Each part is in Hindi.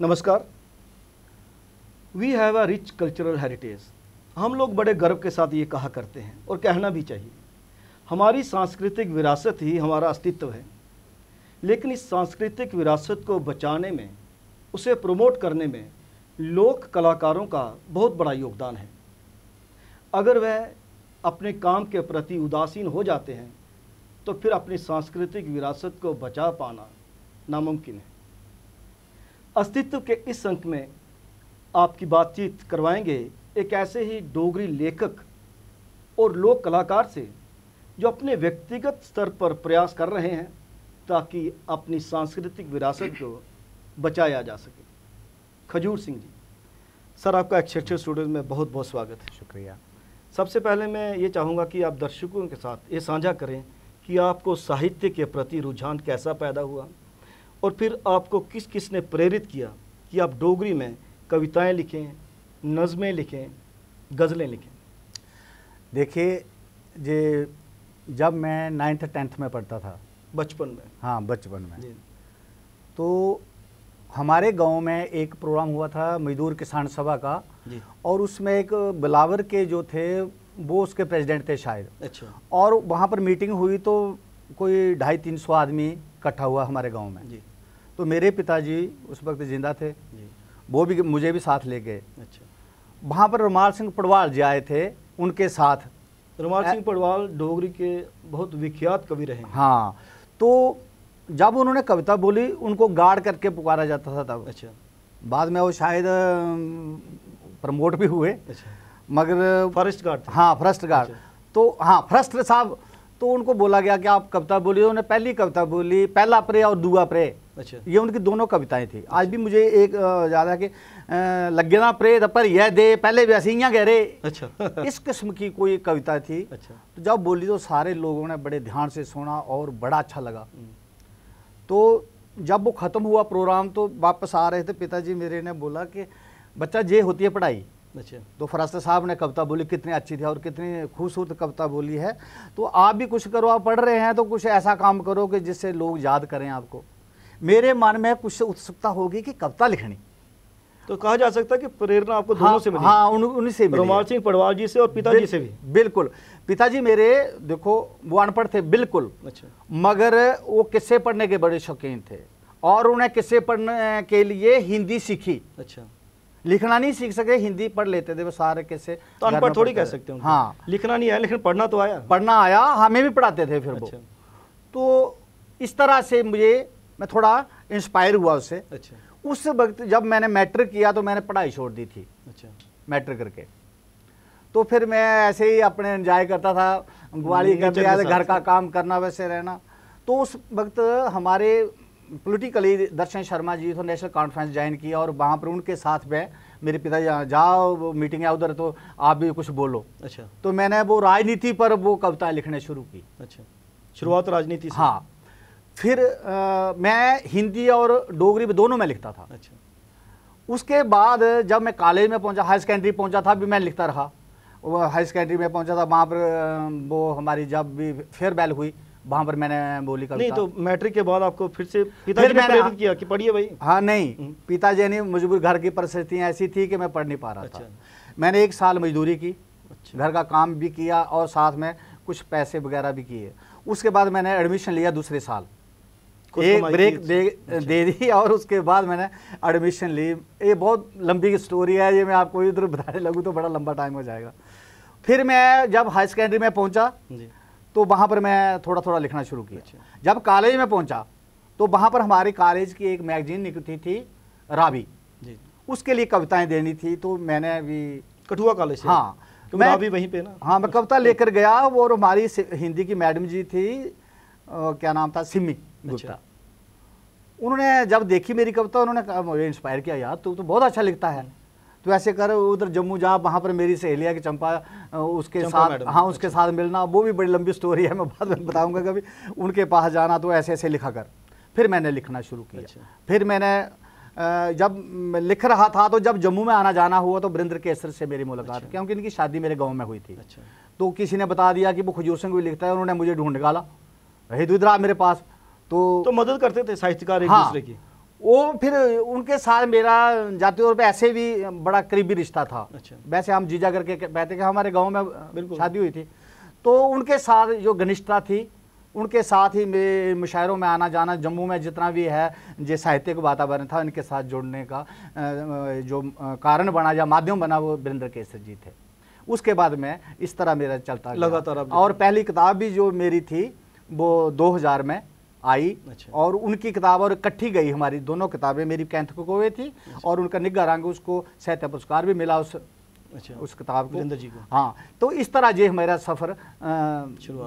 नमस्कार। We have a rich cultural heritage. हम लोग बड़े गर्व के साथ ये कहा करते हैं और कहना भी चाहिए। हमारी सांस्कृतिक विरासत ही हमारा अस्तित्व है। लेकिन इस सांस्कृतिक विरासत को बचाने में, उसे प्रमोट करने में लोक कलाकारों का बहुत बड़ा योगदान है। अगर वह अपने काम के प्रति उदासीन हो जाते हैं तो फिर अपनी सांस्कृतिक विरासत को बचा पाना नामुमकिन है। अस्तित्व के इस अंक में आपकी बातचीत करवाएंगे एक ऐसे ही डोगरी लेखक और लोक कलाकार से जो अपने व्यक्तिगत स्तर पर प्रयास कर रहे हैं ताकि अपनी सांस्कृतिक विरासत को बचाया जा सके। खजूर सिंह जी, सर आपका एक्सेप्शनल स्टूडियो में बहुत बहुत स्वागत है। शुक्रिया। सबसे पहले मैं ये चाहूँगा कि आप दर्शकों के साथ ये साझा करें कि आपको साहित्य के प्रति रुझान कैसा पैदा हुआ और फिर आपको किस किस ने प्रेरित किया कि आप डोगरी में कविताएं लिखें, नज़में लिखें, गज़लें लिखें। देखिए, जब मैं 9th 10th में पढ़ता था, बचपन में। हाँ, बचपन में, तो हमारे गांव में एक प्रोग्राम हुआ था मजदूर किसान सभा का जी। और उसमें एक बिलावर के जो थे वो उसके प्रेसिडेंट थे शायद। अच्छा। और वहाँ पर मीटिंग हुई तो कोई 250-300 आदमी इकट्ठा हुआ हमारे गांव में जी। तो मेरे पिताजी उस वक्त जिंदा थे जी। वो भी मुझे भी साथ ले गए। अच्छा। वहाँ पर रुमाल सिंह पड़वाल जी आए थे, उनके साथ। रुमाल सिंह पड़वाल डोगरी के बहुत विख्यात कवि रहे हैं। हाँ, तो जब उन्होंने कविता बोली उनको गार्ड करके पुकारा जाता था तब। अच्छा। बाद में वो शायद प्रमोट भी हुए। अच्छा। मगर फॉरेस्ट गार्ड। हाँ, फॉरेस्ट गार्ड। अच्छा। तो हाँ, फॉरेस्ट साहब, तो उनको बोला गया कि आप कविता बोलिए। उन्होंने पहली कविता बोली, पहला प्रे और दूआ प्रे। अच्छा। ये उनकी दोनों कविताएं थी। आज भी मुझे एक याद है कि लगे ना प्रे पर यह दे पहले भी ऐसी कह रहे। अच्छा। इस किस्म की कोई कविता थी। अच्छा। तो जब बोली तो सारे लोगों ने बड़े ध्यान से सुना और बड़ा अच्छा लगा। तो जब वो ख़त्म हुआ प्रोग्राम तो वापस आ रहे थे, पिताजी मेरे ने बोला कि बच्चा ये होती है पढ़ाई। अच्छा। तो फरास्ता साहब ने कविता बोली, कितनी अच्छी थी और कितनी खूबसूरत कविता बोली है। तो आप भी कुछ करो, आप पढ़ रहे हैं तो कुछ ऐसा काम करो कि जिससे लोग याद करें आपको। मेरे मन में कुछ उत्सुकता होगी कि कविता लिखनी। तो कहा जा सकता है कि प्रेरणा आपको दोनों से मिली। हाँ, उन्हीं से मिली। रुमाल सिंह पड़वाल जी से और पिताजी से भी। बिल्कुल। पिताजी मेरे देखो वो अनपढ़ थे बिल्कुल। अच्छा। मगर वो किस्से पढ़ने के बड़े शौकीन थे और उन्हें किस्से पढ़ने के लिए हिंदी सीखी। अच्छा। लिखना नहीं सीख सके, हिंदी पढ़ लेते थे वो सारे किस्से। तो अनपढ़ थोड़ी कह सकते हैं। हाँ, लिखना नहीं आया लेकिन पढ़ना तो आया। पढ़ना आया, हमें भी पढ़ाते थे फिर वो। अच्छा। तो इस तरह से मैं थोड़ा इंस्पायर हुआ उससे। अच्छा। उस वक्त जब मैंने मैट्रिक किया तो मैंने पढ़ाई छोड़ दी थी। अच्छा। मैट्रिक करके तो फिर मैं ऐसे ही अपने एंजॉय करता था, ग्वाली करते, घर का काम करना, वैसे रहना। तो उस वक्त हमारे पॉलिटिकली दर्शन शर्मा जी तो नेशनल कॉन्फ्रेंस ज्वाइन किया और वहाँ पर उनके साथ में मेरे पिताजी जाओ मीटिंग है उधर तो आप भी कुछ बोलो। अच्छा। तो मैंने वो राजनीति पर वो कविता लिखने शुरू की। अच्छा। शुरुआत राजनीति से। हाँ। फिर मैं हिंदी और डोगरी दोनों में लिखता था। अच्छा। उसके बाद जब मैं कॉलेज में पहुंचा, हाई सेकेंडरी पहुंचा था भी मैं लिखता रहा। वो हाई सेकेंडरी में पहुंचा था, वहाँ पर वो हमारी जब भी फेयरवेल हुई वहाँ पर मैंने बोली कविता। नहीं तो मैट्रिक के बाद आपको फिर से पिताजी ने प्रेरित किया कि पढ़िए भाई? हाँ, नहीं, पिताजी ने मजबूर, घर की परिस्थितियाँ ऐसी थी कि मैं पढ़ नहीं पा रहा था। मैंने 1 साल मजदूरी की। अच्छा। घर का काम भी किया और साथ में कुछ पैसे वगैरह भी किए। उसके बाद मैंने एडमिशन लिया दूसरे साल, एक ब्रेक दे दी और उसके बाद मैंने एडमिशन ली। ये बहुत लंबी स्टोरी है, ये मैं आपको इधर बताने लगूँ तो बड़ा लंबा टाइम हो जाएगा। फिर मैं जब हाई सेकेंडरी में पहुंचा तो वहाँ पर मैं थोड़ा थोड़ा लिखना शुरू किया। अच्छा। जब कॉलेज में पहुंचा तो वहाँ पर हमारे कॉलेज की एक मैगजीन निकलती थी रावी जी, उसके लिए कविताएं देनी थी। तो मैंने भी कठुआ कॉलेज से। हाँ, तो मैं भी वहीं पे ना। हाँ, मैं कविता लेकर गया और हमारी हिंदी की मैडम जी थी, क्या नाम था, सिमी गुप्ता। उन्होंने जब देखी मेरी कविता उन्होंने कहा, मुझे इंस्पायर किया, यार तू तो बहुत अच्छा लिखता है, तो ऐसे कर उधर जम्मू जा, वहाँ पर मेरी सहेलिया की चंपा, उसके साथ, हाँ, उसके साथ मिलना। वो भी बड़ी लंबी स्टोरी है, मैं बाद में बताऊंगा कभी। उनके पास जाना, तो ऐसे ऐसे लिखा कर। फिर मैंने लिखना शुरू किया। अच्छा। फिर मैंने जब लिख रहा था तो जब जम्मू में आना जाना हुआ तो वरिंद्र केसर से मेरी मुलाकात। अच्छा। क्योंकि इनकी शादी मेरे गाँव में हुई थी। अच्छा। तो किसी ने बता दिया कि वो खजूर सिंह भी लिखता है, उन्होंने मुझे ढूंढ निकाला, रही तो इधर आ मेरे पास। तो मदद करते थे साहित्यकार एक दूसरे की। वो फिर उनके साथ मेरा जाती तौर पे ऐसे भी बड़ा करीबी रिश्ता था। अच्छा। वैसे हम जीजा करके कहते कि हमारे गांव में शादी हुई थी, तो उनके साथ जो घनिष्ठता थी, उनके साथ ही मेरे मुशायरों में आना जाना, जम्मू में जितना भी है जो साहित्यिक वातावरण था इनके साथ जुड़ने का जो कारण बना या माध्यम बना वो वीरेंद्र केसरी जी थे। उसके बाद में इस तरह मेरा चलता लगातार। और पहली किताब भी जो मेरी थी वो 2000 में आई। अच्छा। और उनकी किताब और इकट्ठी गई, हमारी दोनों किताबें, मेरी कैंथ कोवे थी। अच्छा। और उनका निग्गा रंग, उसको साहित्य पुरस्कार भी मिला उस अच्छा। उस किताब को, वीरेंद्र जी को। हाँ, तो इस तरह जो मेरा सफ़र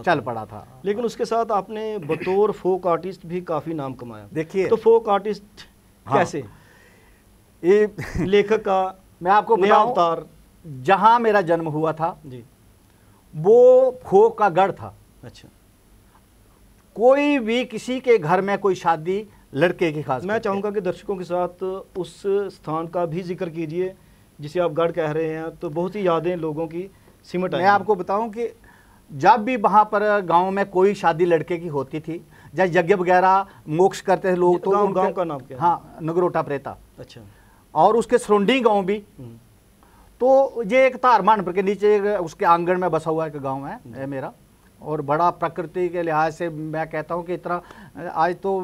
चल पड़ा था। लेकिन उसके साथ आपने बतौर फोक आर्टिस्ट भी काफ़ी नाम कमाया। देखिए तो फोक आर्टिस्ट कैसे, ये लेखक का मैं आपको नया अवतार, जहाँ मेरा जन्म हुआ था जी, वो फोक का गढ़ था। अच्छा। कोई भी किसी के घर में कोई शादी लड़के की खास, मैं चाहूँगा कि दर्शकों के साथ उस स्थान का भी जिक्र कीजिए जिसे आप गढ़ कह रहे हैं, तो बहुत ही यादें लोगों की सिमट आई। मैं आपको बताऊं कि जब भी वहाँ पर गांव में कोई शादी लड़के की होती थी, जब यज्ञ वगैरह मोक्ष करते थे लोग, तो गांव का नाम क्या है? हाँ, नगरोटा प्रेता। अच्छा। और उसके सराउंडिंग गांव भी, तो ये एक तारमानपुर के नीचे उसके आंगन में बसा हुआ एक गांव है मेरा। और बड़ा प्रकृति के लिहाज से मैं कहता हूँ कि इतना आज तो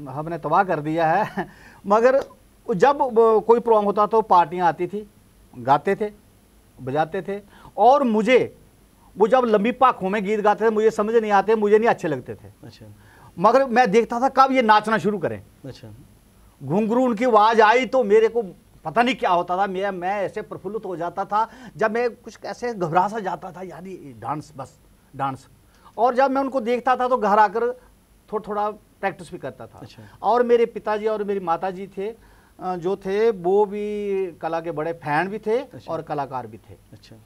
हमने तबाह कर दिया है मगर जब कोई प्रोग्राम होता तो पार्टियाँ आती थी, गाते थे, बजाते थे। और मुझे वो जब लंबी पाखों में गीत गाते थे मुझे समझ नहीं आते, मुझे नहीं अच्छे लगते थे। अच्छा। मगर मैं देखता था कब ये नाचना शुरू करें। अच्छा। घुंघरू उनकी आवाज़ आई तो मेरे को पता नहीं क्या होता था, मैं ऐसे प्रफुल्लित हो जाता था। जब मैं कुछ कैसे घबरा सा जाता था, यानी डांस, बस डांस। और जब मैं उनको देखता था तो घर आकर थोड़ा थोड़ा प्रैक्टिस भी करता था। अच्छा। और मेरे पिताजी और मेरी माताजी थे जो थे वो भी कला के बड़े फैन भी थे। अच्छा। और कलाकार भी थे। अच्छा।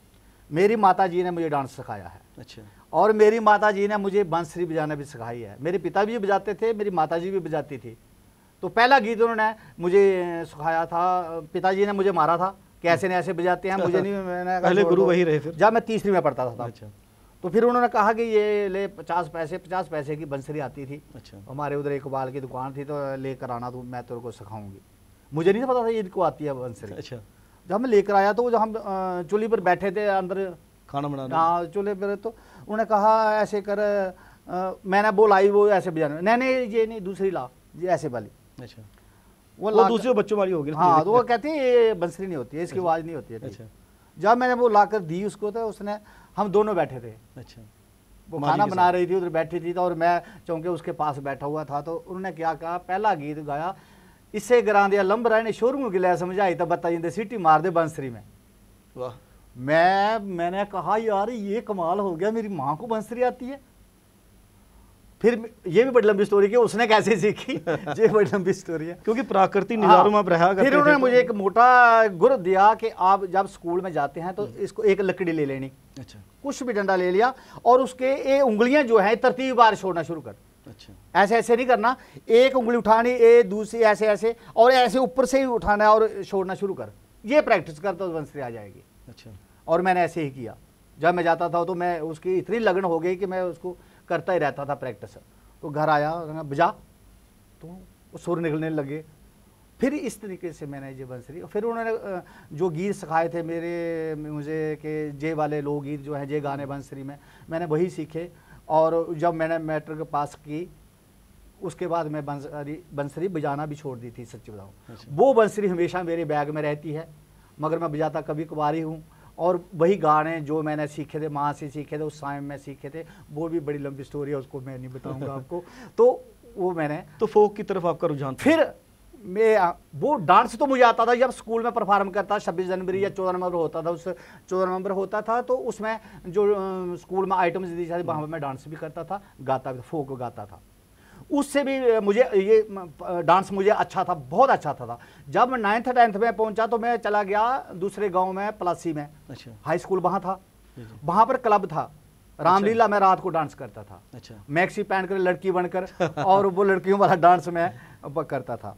मेरी माताजी ने मुझे डांस सिखाया है। अच्छा। और मेरी माताजी ने मुझे बांसुरी बजाना भी सिखाई है। मेरे पिता भी बजाते थे, मेरी माताजी भी बजाती थी। तो पहला गीत उन्होंने मुझे सिखाया था, पिताजी ने मुझे मारा था कि ऐसे नहीं ऐसे बजाते हैं, मुझे नहीं, मैंने पहले गुरु वही रहे फिर। जब मैं तीसरी में पढ़ता था। अच्छा। तो फिर उन्होंने कहा कि ये ले 50 पैसे की बंसरी आती थी। अच्छा। हमारे उधर इकबाल की दुकान थी, तो लेकर आना, तो मैं तेरे को सिखाऊंगी। मुझे नहीं पता था ये इनको आती है बंसरी। अच्छा। जब मैं लेकर आया तो जब हम चूल्हे पर बैठे थे अंदर खाना बनाना, हाँ चूल्हे पर, तो उन्होंने कहा ऐसे कर, मैंने बोलाई वो ऐसे बजाना, नहीं ये नहीं, दूसरी ला, ये ऐसे वाली। अच्छा। वो दूसरे बच्चों वाली होगी। हाँ, तो वो कहती है ये बंसरी नहीं होती है, इसकी आवाज़ नहीं होती है। अच्छा। जब मैंने वो लाकर दी उसको तो उसने, हम दोनों बैठे थे। अच्छा। वो खाना बना रही थी, उधर बैठी थी, तो और मैं चौंके उसके पास बैठा हुआ था। तो उन्होंने क्या कहा, पहला गीत गाया, इससे ग्रां दिया लंब रहे ने शोरूम की लिया समझाई तो बताइए सीटी मार दे बंसरी में। वाह। मैंने कहा यार ये कमाल हो गया, मेरी माँ को बंसरी आती है। फिर ये भी बड़ी लंबी स्टोरी है, उसने कैसे सीखी ये बड़ी लंबी स्टोरी है, क्योंकि प्राकृतिक नज़ारों में आप रहा करते थे। फिर उन्होंने मुझे एक मोटा गुर दिया कि आप जब स्कूल में जाते हैं तो इसको एक लकड़ी ले लेनी। अच्छा। कुछ भी डंडा ले लिया और उसके ये उंगलियां जो है तरतीबवार छोड़ना शुरू कर। अच्छा। ऐसे ऐसे नहीं करना, एक उंगली उठानी, एक दूसरी ऐसे ऐसे, और ऐसे ऊपर से ही उठाना और छोड़ना शुरू कर। ये प्रैक्टिस कर तो बंसरी आ जाएगी। अच्छा। और मैंने ऐसे ही किया। जब मैं जाता था तो मैं उसकी इतनी लगन हो गई कि मैं उसको करता ही रहता था प्रैक्टिस। तो घर आया बजा तो सुर निकलने लगे। फिर इस तरीके से मैंने ये बंसरी, फिर उन्होंने जो गीत सिखाए थे मुझे कि जे वाले लोग गीत जो हैं जे गाने बंसरी में, मैंने वही सीखे। और जब मैंने मैट्रिक पास की उसके बाद मैं बंसरी बजाना भी छोड़ दी थी, सच्ची बताऊँ। अच्छा। वो बंसरी हमेशा मेरे बैग में रहती है, मगर मैं बजाता कभी कभार ही हूँ। और वही गाने जो मैंने सीखे थे, माँ से सीखे थे, उस टाइम में सीखे थे, वो भी बड़ी लंबी स्टोरी है, उसको मैं नहीं बताऊंगा आपको। तो वो मैंने, तो फोक की तरफ आपका रुझान, फिर मैं वो डांस तो मुझे आता था जब स्कूल में परफॉर्म करता, 26 जनवरी या 14 नवंबर होता था, उस 14 नवंबर होता था, तो उसमें जो स्कूल में आइटम्स दी जाती वहाँ पर मैं डांस भी करता था, गाता भी, फोक गाता था। उससे भी मुझे ये डांस मुझे अच्छा था, बहुत अच्छा था। जब मैं 9th 10th में पहुंचा तो मैं चला गया दूसरे गांव में, पलासी में। अच्छा। हाई स्कूल वहाँ था, वहाँ पर क्लब था रामलीला। अच्छा। मैं रात को डांस करता था। अच्छा। मैक्सी पहन कर लड़की बनकर और वो लड़कियों वाला डांस मैं करता था।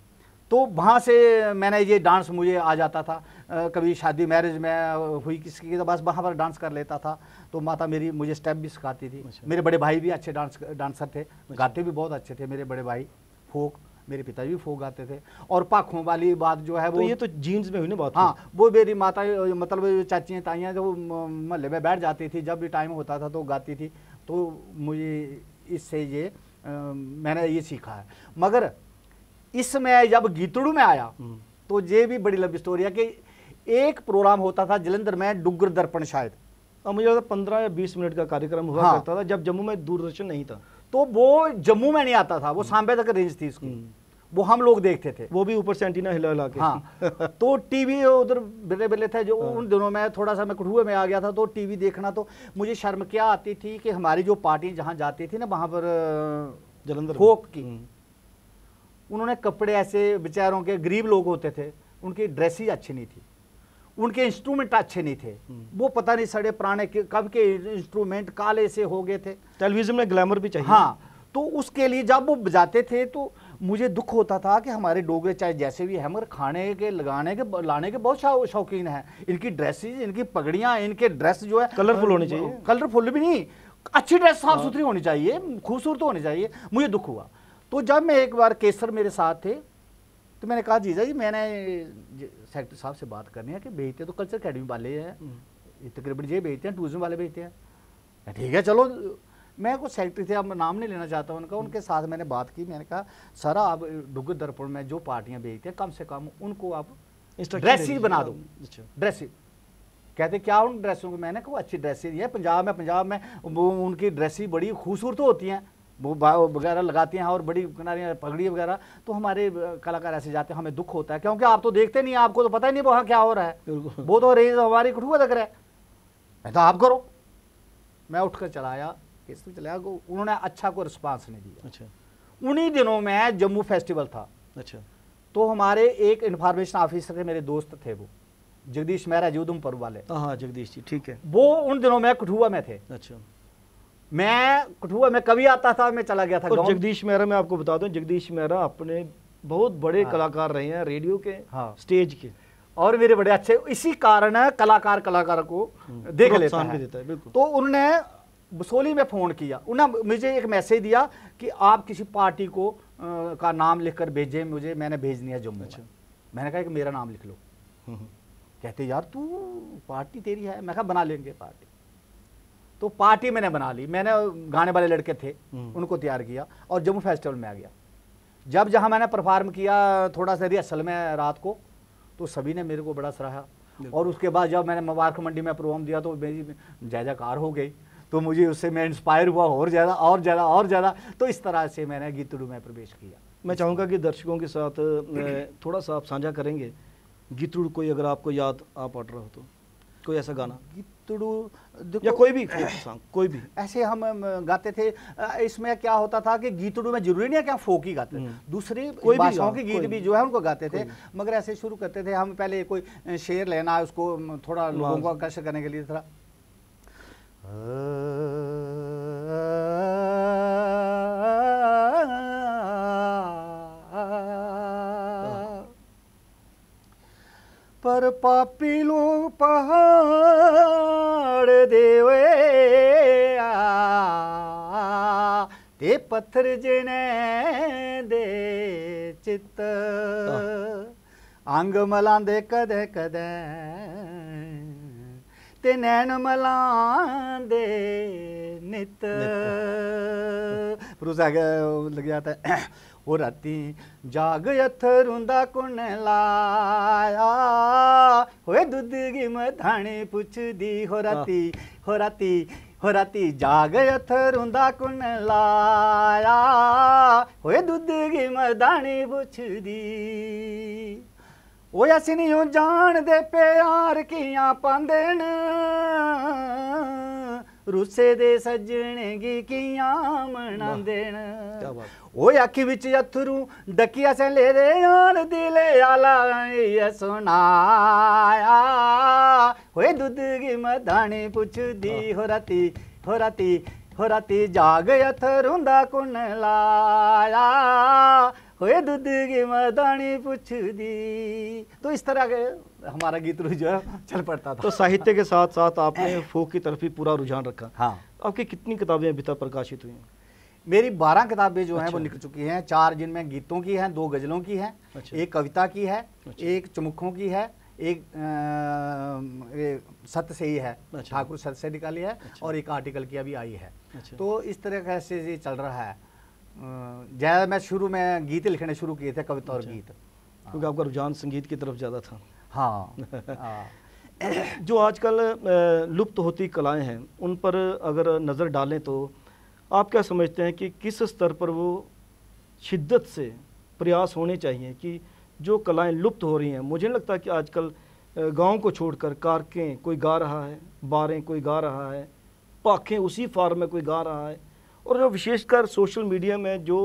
तो वहाँ से मैंने ये डांस मुझे आ जाता था। कभी शादी मैरिज में हुई किसी की तो बस वहाँ पर डांस कर लेता था। तो माता मेरी मुझे स्टेप भी सिखाती थी। अच्छा। मेरे बड़े भाई भी अच्छे डांसर थे। अच्छा। गाते भी बहुत अच्छे थे मेरे बड़े भाई फोक। मेरे पिताजी भी फोक गाते थे। और पाखों वाली बात जो है वो, तो ये तो जीन्स में हुई ना बात। हाँ, वो मेरी माता मतलब चाचियाँ ताइयाँ जो मोहल्ले में बैठ जाती थी, जब भी टाइम होता था तो गाती थी। तो मुझे इससे ये मैंने ये सीखा है। मगर इसमें जब गीतड़ू में आया तो ये भी बड़ी लंबी स्टोरी है कि एक प्रोग्राम होता था जलंधर में, डुग्गर दर्पण शायद, अब मुझे लगता 15 या 20 मिनट का कार्यक्रम हुआ हाँ। करता था जब जम्मू में दूरदर्शन नहीं था। तो वो जम्मू में नहीं आता था, वो सांबे तक रेंज थी उसकी, वो हम लोग देखते थे, वो भी ऊपर से एंटीना हिला हिला के। हाँ। तो टीवी उधर बिले बिले थे जो उन दिनों में थोड़ा सा मैं कठुए में आ गया था, तो टीवी देखना तो मुझे शर्म क्या आती थी कि हमारी जो पार्टी जहाँ जाती थी ना वहाँ पर जलंधर फोक की, उन्होंने कपड़े ऐसे, बेचारों के गरीब लोग होते थे, उनकी ड्रेस ही अच्छी नहीं थी, उनके इंस्ट्रूमेंट अच्छे नहीं थे, वो पता नहीं सड़े पुराने कब के इंस्ट्रूमेंट काले से हो गए थे। टेलीविजन में ग्लैमर भी चाहिए। हाँ, तो उसके लिए जब वो बजाते थे तो मुझे दुख होता था कि हमारे डोगरे चाहे जैसे भी है मगर खाने के, लगाने के, लाने के बहुत शौकीन हैं। इनकी ड्रेसेस, इनकी पगड़ियाँ, इनके ड्रेस जो है कलरफुल होनी चाहिए। कलरफुल भी नहीं, अच्छी ड्रेस, साफ सुथरी होनी चाहिए, खूबसूरत होनी चाहिए। मुझे दुख हुआ। तो जब मैं एक बार केसर मेरे साथ थे तो मैंने कहा जीजा जी मैंने सेक्रेटरी साहब से बात करनी है कि भेजते तो कल्चर अकेडमी वाले हैं, तकरीबन ये भेजते हैं, टूरिज्म वाले भेजते हैं। ठीक है चलो, मैं कुछ सेक्रेटरी थे, अब नाम नहीं लेना चाहता उनका, उनके साथ मैंने बात की। मैंने कहा सर आप डुग्गर दर्पण में जो पार्टियां भेजते हैं कम से कम उनको आप ड्रेस बना दो, ड्रेस। कहते क्या उन ड्रेसों को? मैंने कहा अच्छी ड्रेसेज है, पंजाब में वो उनकी ड्रेसेज बड़ी खूबसूरत होती हैं, वो वगैरह लगाती हैं और बड़ी किनारियाँ पगड़ी वगैरह। तो हमारे कलाकार ऐसे जाते हैं, हमें दुख होता है क्योंकि आप तो देखते नहीं, आपको तो पता ही नहीं वहाँ क्या हो रहा है, वो तो रेंज हमारी कठुआ तक रहा है। मैं तो आप करो, मैं उठकर चला आया, किस चला आया, उन्होंने अच्छा कोई रिस्पांस नहीं दिया। अच्छा। उन्हीं दिनों में जम्मू फेस्टिवल था। अच्छा। तो हमारे एक इन्फॉर्मेशन ऑफिसर थे, मेरे दोस्त थे, वो जगदीश मेहरा जी उधमपुर वाले। हाँ जगदीश जी, ठीक है। वो उन दिनों में कठुआ में थे। अच्छा। मैं कठुआ में कभी आता था, मैं चला गया था। और जगदीश मेहरा, मैं आपको बता दूं, जगदीश मेहरा अपने बहुत बड़े कलाकार रहे हैं रेडियो के, स्टेज के, और मेरे बड़े अच्छे, इसी कारण कलाकार को देख लेता है। देता है, बिल्कुल। तो उन्होंने बसोली में फ़ोन किया, उन्होंने मुझे एक मैसेज दिया कि आप किसी पार्टी को का नाम लिखकर भेजें मुझे, मैंने भेजनी है जम्मू। अच्छा। मैंने कहा कि मेरा नाम लिख लो। कहते यार तू पार्टी तेरी है। मैं कहा बना लेंगे पार्टी। तो पार्टी मैंने बना ली, मैंने गाने वाले लड़के थे उनको तैयार किया और जम्मू फेस्टिवल में आ गया। जब जहाँ मैंने परफॉर्म किया थोड़ा सा रिहर्सल में रात को, तो सभी ने मेरे को बड़ा सराहा। और उसके बाद जब मैंने मुबारक मंडी में प्रोग्राम दिया तो मेरी जय जयकार हो गई। तो मुझे उससे मैं इंस्पायर हुआ और ज़्यादा और ज़्यादा और ज़्यादा। तो इस तरह से मैंने गीतड़ू में प्रवेश किया। मैं चाहूँगा कि दर्शकों के साथ थोड़ा सा आप साझा करेंगे गीतड़ू, कोई अगर आपको याद आ पड़ रहा हो तो कोई ऐसा गाना गीतड़ू या कोई भी सॉन्ग, कोई भी ऐसे हम गाते थे। इसमें क्या होता था कि गीतड़ू में जरूरी नहीं है कि हम फोक ही गाते, दूसरी कोई भाषाओं के गीत भी जो है उनको गाते थे। मगर ऐसे शुरू करते थे हम, पहले कोई शेर लेना, उसको थोड़ा लोगों को आकर्षित करने के लिए थोड़ा पर पापी लोग पहाड़ देवे ते पत्थर जिने दे चित्त अंग मलांदे कदे कदे ते नैन मलांदे नित। फिर उसे आगे लग जाता है वो राती जाग अथरुंदा कुन लाया होए दुध की मथानी पुछ दी हो राती हो राती हो राती जाग अथरुंदा कुन लाया होए दुध की मथानी पुछ दी। ओ असी नहीं जान दे प्यार कियां पांदे न रुसे दे सजने गी कियां मनांदे न। ओ अखी विच अथरू डकिया से ले रे यार दिले आला सुनाया होए दुध की मधानी पुछ दी हो राती हो राती हो राती जाग अथरुंदा कुन लाया होए दूध की मदानी पुछ दी। तो इस तरह के हमारा गीत जो है चल पड़ता था। तो साहित्य के साथ साथ आपने फोक की तरफ भी पूरा रुझान रखा। हाँ। आपकी कितनी किताबें अभी तक प्रकाशित हुई हैं? मेरी 12 किताबें जो हैं अच्छा। वो निकल चुकी हैं, 4 जिनमें गीतों की हैं, 2 गज़लों की हैं, अच्छा। एक कविता की है, अच्छा। एक चमुखों की है, एक सत्य से ही है, अच्छा। ठाकुर सत्य से निकाली है, अच्छा। और एक आर्टिकल की अभी आई है। अच्छा। तो इस तरह से ये चल रहा है। ज़्यादा मैं शुरू में गीत लिखने शुरू किए थे, कविता और अच्छा। गीत, क्योंकि आपका रुझान संगीत की तरफ ज़्यादा था। हाँ। जो आजकल लुप्त होती कलाएं हैं, उन पर अगर नज़र डालें तो आप क्या समझते हैं कि किस स्तर पर वो शिद्दत से प्रयास होने चाहिए कि जो कलाएं लुप्त हो रही हैं? मुझे नहीं लगता कि आजकल गांव को छोड़कर कारकें कोई गा रहा है, बारें कोई गा रहा है, पाखें उसी फार्म में कोई गा रहा है, और जो विशेषकर सोशल मीडिया में जो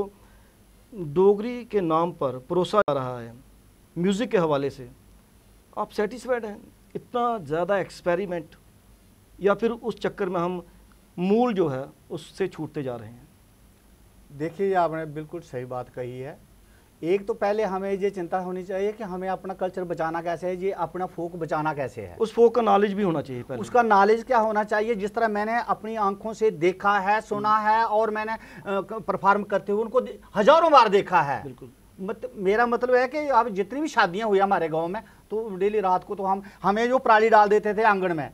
डोगरी के नाम पर परोसा जा रहा है म्यूज़िक के हवाले से, आप सेटिस्फाइड हैं? इतना ज़्यादा एक्सपेरिमेंट, या फिर उस चक्कर में हम मूल जो है उससे छूटते जा रहे हैं? देखिए, आपने बिल्कुल सही बात कही है। एक तो पहले हमें ये चिंता होनी चाहिए कि हमें अपना कल्चर बचाना कैसे है, ये अपना फोक बचाना कैसे है। उस फोक का नॉलेज भी होना चाहिए पहले। उसका नॉलेज क्या होना चाहिए? जिस तरह मैंने अपनी आंखों से देखा है, सुना है, और मैंने परफॉर्म करते हुए उनको हजारों बार देखा है। बिल्कुल। मेरा मतलब है कि अब जितनी भी शादियां हुई हमारे गांव में, तो डेली रात को तो हमें जो पराली डाल देते थे आंगन में,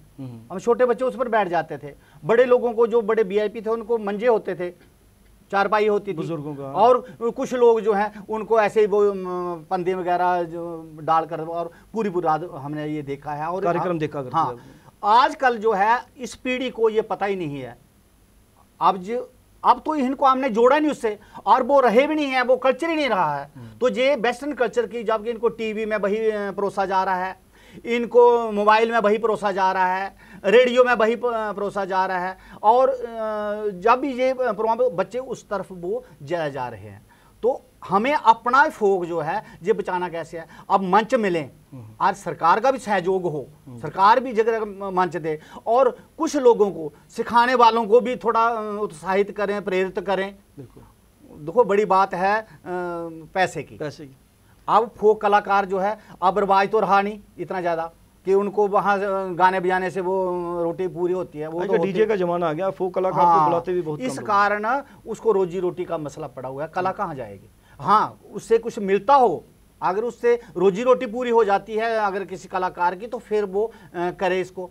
हम छोटे बच्चे उस पर बैठ जाते थे। बड़े लोगों को, जो बड़े वीआईपी थे, उनको मंजे होते थे, चारपाई होती थी बुजुर्गों का, और कुछ लोग जो हैं उनको ऐसे ही वो पंदे वगैरह जो डालकर, और पूरी रात हमने ये देखा है और कार्यक्रम देखा करते हाँ, आजकल जो है इस पीढ़ी को ये पता ही नहीं है। अब तो इनको हमने जोड़ा नहीं उससे, और वो रहे भी नहीं है, वो कल्चर ही नहीं रहा है। तो ये वेस्टर्न कल्चर की, जबकि इनको टीवी में वही परोसा जा रहा है, इनको मोबाइल में वही परोसा जा रहा है, रेडियो में वही परोसा जा रहा है, और जब भी ये प्रोग्राम, बच्चे उस तरफ वो जा रहे हैं। तो हमें अपना फोक जो है ये बचाना कैसे है? अब मंच मिले, आज सरकार का भी सहयोग हो, सरकार भी जगह मंच दे, और कुछ लोगों को, सिखाने वालों को भी थोड़ा उत्साहित करें, प्रेरित करें। बिल्कुल। देखो, बड़ी बात है पैसे की। अब फोक कलाकार जो है, अब रिवाज तो रहा नहीं इतना ज़्यादा कि उनको वहाँ गाने बजाने से वो रोटी पूरी होती है। वो तो डीजे का जमाना आ गया, फोक कलाकार को बुलाते भी बहुत कम। इस कारण उसको रोजी रोटी का मसला पड़ा हुआ है। कला कहाँ जाएगी? हाँ, उससे कुछ मिलता हो, अगर उससे रोजी रोटी पूरी हो जाती है अगर किसी कलाकार की, तो फिर वो करे इसको।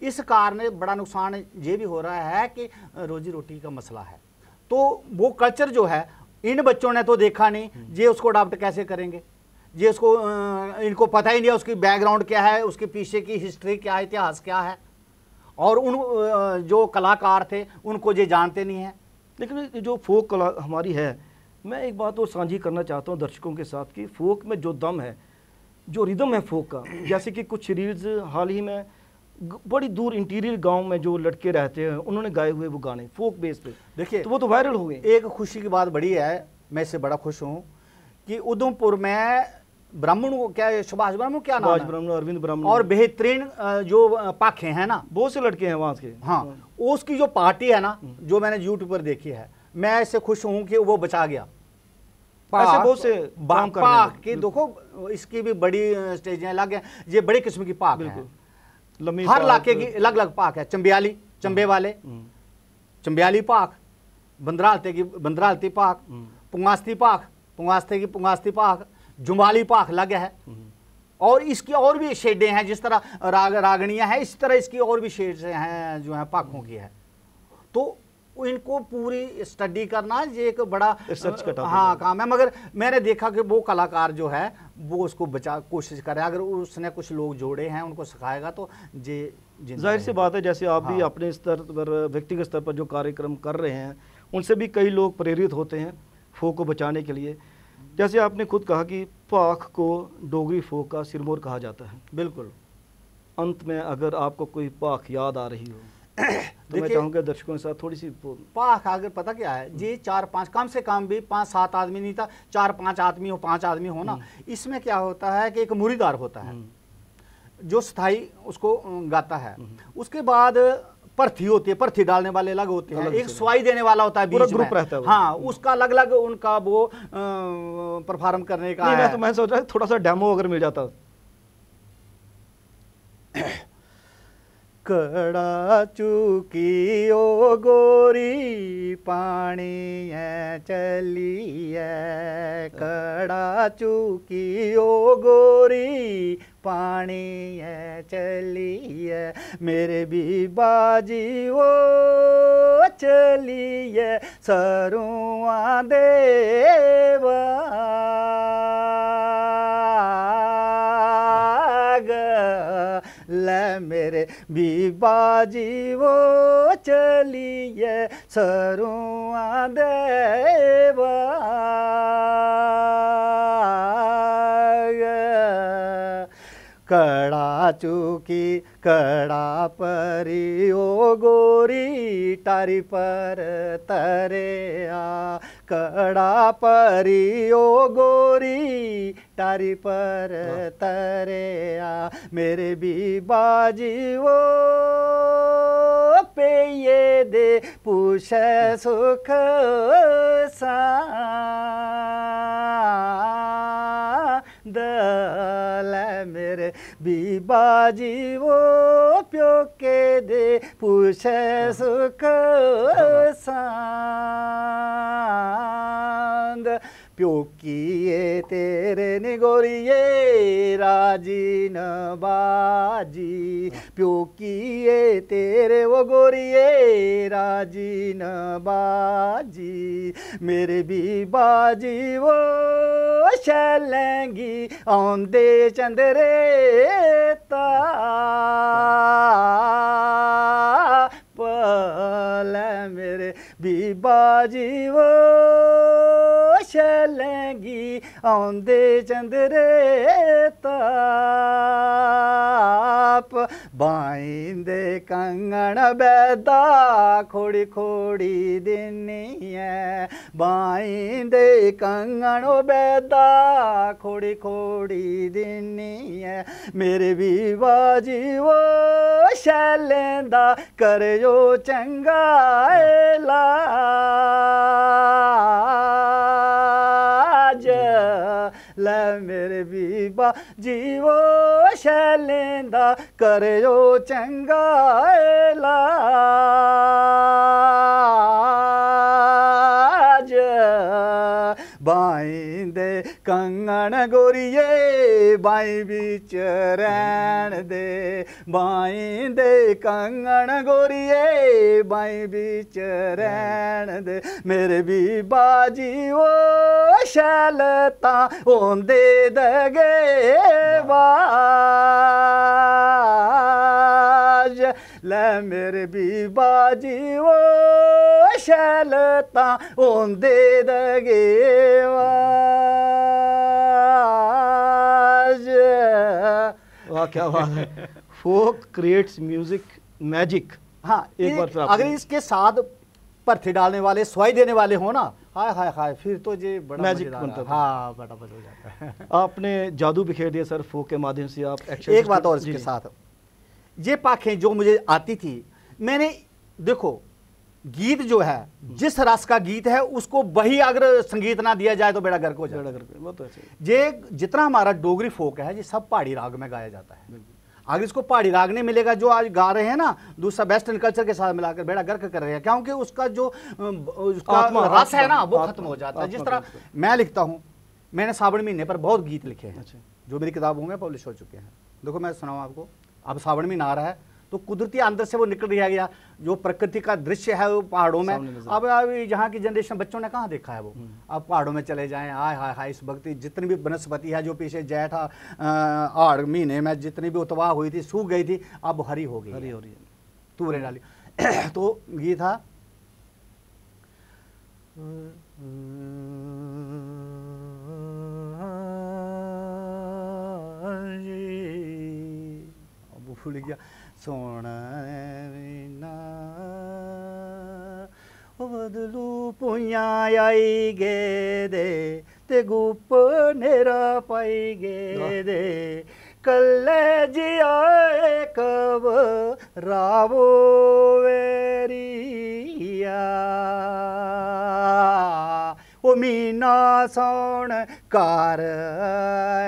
इस कारण बड़ा नुकसान ये भी हो रहा है कि रोजी रोटी का मसला है। तो वो कल्चर जो है, इन बच्चों ने तो देखा नहीं, ये उसको अडॉप्ट कैसे करेंगे? ये उसको इनको पता ही नहीं है उसकी बैकग्राउंड क्या है, उसके पीछे की हिस्ट्री क्या है, इतिहास क्या है, और उन जो कलाकार थे उनको ये जानते नहीं है। लेकिन जो फोक कला हमारी है, मैं एक बात और साझी करना चाहता हूँ दर्शकों के साथ कि फोक में जो दम है, जो रिदम है फोक का, जैसे कि कुछ रील्स हाल ही में बड़ी दूर इंटीरियर गांव में जो लड़के रहते हैं उन्होंने गाए हुए वो गाने फोक बेस पे, देखिए, तो वो तो वायरल हो गए। एक खुशी की बात बड़ी है, मैं इससे बड़ा खुश हूँ कि उधमपुर में ब्राह्मण को, क्या सुभाष ब्राह्मण, क्या नाम है, ब्राह्मण, अरविंद ब्राह्मण, और बेहतरीन जो पाखे हैं ना, बहुत से लड़के हैं वहाँ के। हाँ, उसकी जो पार्टी है ना, जो मैंने यूट्यूब पर देखी है, मैं इससे खुश हूँ कि वो बचा गया। ऐसे बहुत से पाक की देखो, इसकी भी बड़ी स्टेजें अलग हैं, ये बड़ी किस्म की पाक है, हर इलाके की अलग अलग पाक है। चंबियाली, चंबे वाले चंबियाली पाक, बंदरालते की बंदरालती पाक, पुंगास्ती पाक, पुंगास्ते की पुंगास्ती पाक, जुमाली पाक अलग है। और इसकी और भी शेडें हैं, जिस तरह रागणियाँ हैं, इस तरह इसकी और भी शेड्स हैं जो हैं पाकों की है। तो इनको पूरी स्टडी करना ये एक बड़ा रिसर्च का हाँ काम है। मगर मैंने देखा कि वो कलाकार जो है वो उसको बचा कोशिश करे, अगर उसने कुछ लोग जोड़े हैं उनको सिखाएगा तो ये जाहिर सी बात है। जैसे आप भी अपने स्तर पर, व्यक्तिगत स्तर पर जो कार्यक्रम कर रहे हैं, उनसे भी कई लोग प्रेरित होते हैं फोक को बचाने के लिए। जैसे आपने खुद कहा कि पाख को डोगरी फोक का सिरमौर कहा जाता है। बिल्कुल। अंत में अगर आपको कोई पाख याद आ रही हो तो मैं चाहूँगा दर्शकों के साथ थोड़ी सी पाख, अगर पता क्या है, ये 4-5 कम से कम भी 5-7 आदमी नहीं था, 4-5 आदमी हो, 5 आदमी हो ना, इसमें क्या होता है कि एक मुरीदार होता है जो स्थाई उसको गाता है, उसके बाद परथी होती है, परथी डालने वाले अलग होते हैं, एक स्वाई देने वाला होता है, पूरा ग्रुप रहता है। हाँ, उसका अलग अलग उनका वो परफॉर्म करने का है। मैं सोच रहा थोड़ा सा डेमो अगर मिल जाता। कड़ा चुकी ओ गोरी पानी है चली है, कड़ा चुकी ओ गोरी पानी है चली है, मेरे भी बाजी वो चली है सरुआ देवा ले, मेरे भी बाजी वो चली है सरुआ देवा कड़ा चुकी कड़ा परी ओ गोरी टारी पर तरे आ, कड़ा परी ओ गोरी टारी पर तरे आ, मेरे भी बाजी वो पे ये दे पूछ सुख दल मेरे भी बाजी वो प्यो के दे पूछ सुख सांद, प्यो किए तेरे निगोरिये राजी न बाजी, प्यो किए तेरे वो गोरिये राजी न बाजी, मेरे भी बाजी वो शैलेंगी औंदे चंदरे पल, मेरे भी बाजी वो शैलेंगी औंदे चंदरे ताप, बाइंदे कंगन बैदा खोड़ी खोड़ी दिनी है, बाइंदे कंगन बैदा खोड़ी खोड़ी दिनी है, मेरे भी बाजी वो शैलेंदा कर जो चंगा इलाज, ले मेरे भी बाजी वो शैलेंदा कर जो चंगा इलाज, बाइंदे कंगन गोरिये बाई बिच रैन दे, बाइंदे कंगन गोरिये बाई बिच रैन दे, मेरे भी बाजी वो शैलता होंदे दगे बाज, ले मेरे भी बाजी वो शैलता होंदे दगे बाज। वाह क्या बात है। फोक क्रिएट्स म्यूजिक मैजिक। हाँ, एक बार अगर इसके साथ परथी डालने वाले स्वाई देने वाले हो ना, हाय हाय हाय, फिर तो ये बड़ा मैजिक बनता है। हाँ, बड़ा हो जाता है। आपने जादू बिखेर दिया सर फोक के माध्यम से। आप एक बात और इसके साथ, ये पाखें जो मुझे आती थी, मैंने देखो गीत जो है जिस रस का गीत है उसको वही अगर संगीत ना दिया जाए तो बेड़ा गर्क हो जाएगा। ये जितना हमारा डोगरी फोक है ये सब पहाड़ी राग में गाया जाता है। अगर इसको पहाड़ी राग नहीं मिलेगा जो आज गा रहे हैं ना, दूसरा वेस्टर्न कल्चर के साथ मिलाकर बेड़ा गर्क कर रहे हैं, क्योंकि उसका जो उसका रस है ना वो खत्म हो जाता है। जिस तरह मैं लिखता हूँ, मैंने सावन महीने पर बहुत गीत लिखे हैं जो मेरी किताबों में पब्लिश हो चुके हैं। देखो मैं सुनाऊँ आपको, अब सावन महीना आ रहा है तो कुदरती अंदर से वो निकल रहा गया, जो प्रकृति का दृश्य है वो पहाड़ों में। अब यहाँ की जनरेशन बच्चों ने कहाँ देखा है वो। अब पहाड़ों में चले जाएं, हाय हाय हाय, इस वक्त जितनी भी वनस्पति है जो पीछे जेठ आड़ महीने में जितनी भी उत्वाह हुई थी, सूख गई थी, अब हरी हो गई, हरी हो रही है, तूरे डाली। तो ये था भूल गया, सोना बदलू पुया आई गे दे ते गुप नेरा पाई गे दे, कल्ले जिया कब रावो वेरिया, ओ मीना सोन कार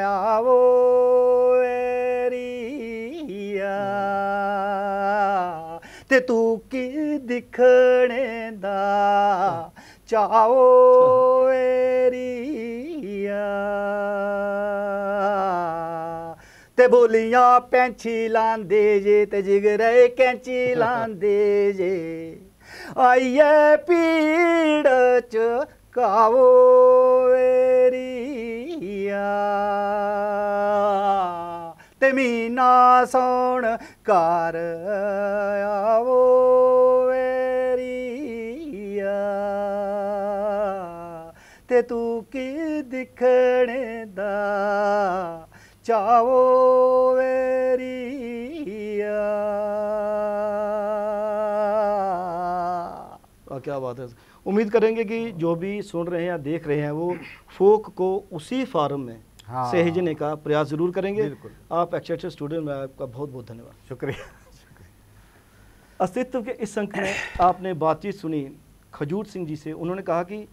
आवो वेरिया, ते तू की दिखने दा चाओ एरिया ते बोलियां पैंछी लांदे जे ते जिगरे कैंची लांदे जे आइए पीड़ च कावो एरिया ते मीना सोण कार आवो एरिया ते तू की दिखने दा चावो एरिया। क्या बात है। उम्मीद करेंगे कि जो भी सुन रहे हैं या देख रहे हैं वो फोक को उसी फॉर्म में सहेजने का प्रयास जरूर करेंगे। आप एक्सेप्टेड स्टूडेंट में आपका बहुत बहुत धन्यवाद। शुक्रिया। अस्तित्व के इस अंक में आपने बातचीत सुनी खजूर सिंह जी से। उन्होंने कहा कि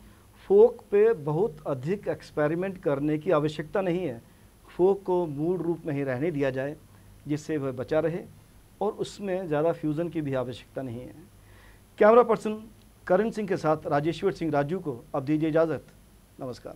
फोक पे बहुत अधिक एक्सपेरिमेंट करने की आवश्यकता नहीं है, फोक को मूल रूप में ही रहने दिया जाए जिससे वह बचा रहे और उसमें ज़्यादा फ्यूज़न की भी आवश्यकता नहीं है। कैमरा पर्सन करण सिंह के साथ राजेश्वर सिंह राजू को अब दीजिए इजाज़त। नमस्कार।